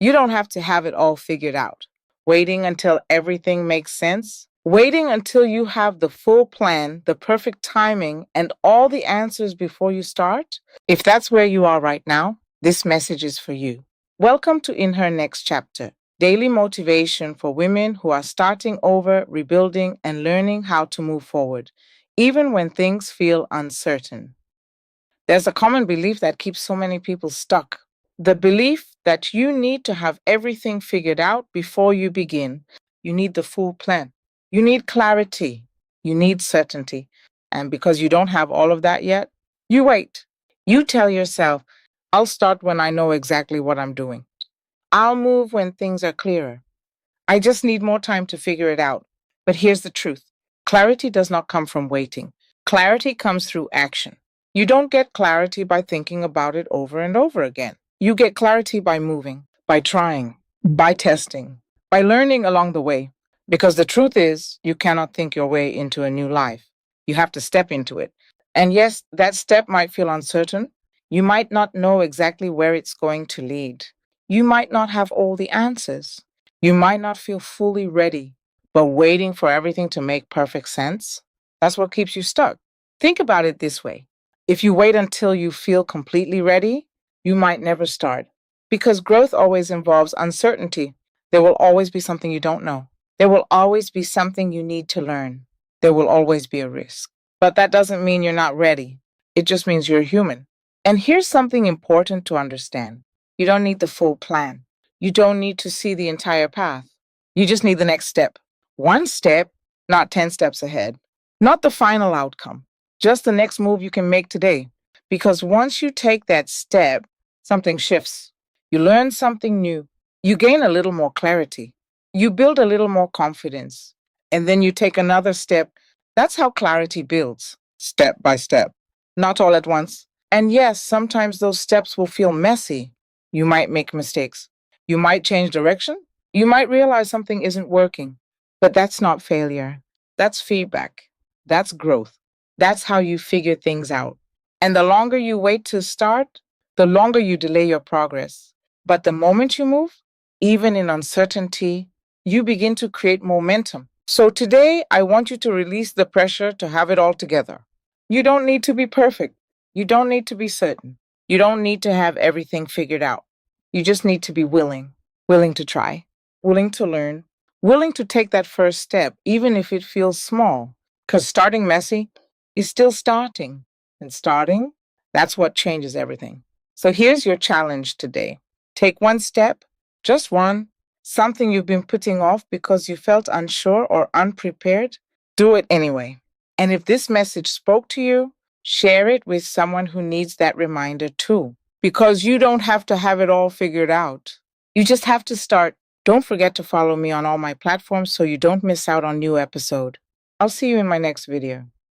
You don't have to have it all figured out. Waiting until everything makes sense. Waiting until you have the full plan, the perfect timing, and all the answers before you start. If that's where you are right now, this message is for you. Welcome to In Her Next Chapter, daily motivation for women who are starting over, rebuilding, and learning how to move forward, even when things feel uncertain. There's a common belief that keeps so many people stuck. The belief that you need to have everything figured out before you begin. You need the full plan. You need clarity. You need certainty. And because you don't have all of that yet, you wait. You tell yourself, I'll start when I know exactly what I'm doing. I'll move when things are clearer. I just need more time to figure it out. But here's the truth: clarity does not come from waiting, clarity comes through action. You don't get clarity by thinking about it over and over again. You get clarity by moving, by trying, by testing, by learning along the way. Because the truth is, you cannot think your way into a new life. You have to step into it. And yes, that step might feel uncertain. You might not know exactly where it's going to lead. You might not have all the answers. You might not feel fully ready, but waiting for everything to make perfect sense, that's what keeps you stuck. Think about it this way: if you wait until you feel completely ready, you might never start. Because growth always involves uncertainty. There will always be something you don't know. There will always be something you need to learn. There will always be a risk. But that doesn't mean you're not ready. It just means you're human. And here's something important to understand: you don't need the full plan. You don't need to see the entire path. You just need the next step. One step, not 10 steps ahead. Not the final outcome, just the next move you can make today. Because once you take that step, something shifts. You learn something new. You gain a little more clarity. You build a little more confidence. And then you take another step. That's how clarity builds, step by step, not all at once. And yes, sometimes those steps will feel messy. You might make mistakes. You might change direction. You might realize something isn't working. But that's not failure. That's feedback. That's growth. That's how you figure things out. And the longer you wait to start, the longer you delay your progress. But the moment you move, even in uncertainty, you begin to create momentum. So today, I want you to release the pressure to have it all together. You don't need to be perfect. You don't need to be certain. You don't need to have everything figured out. You just need to be willing to try, willing to learn, willing to take that first step, even if it feels small. Because starting messy is still starting. And starting, that's what changes everything. So here's your challenge today: take one step, just one, something you've been putting off because you felt unsure or unprepared. Do it anyway. And if this message spoke to you, share it with someone who needs that reminder too. Because you don't have to have it all figured out. You just have to start. Don't forget to follow me on all my platforms so you don't miss out on new episode. I'll see you in my next video.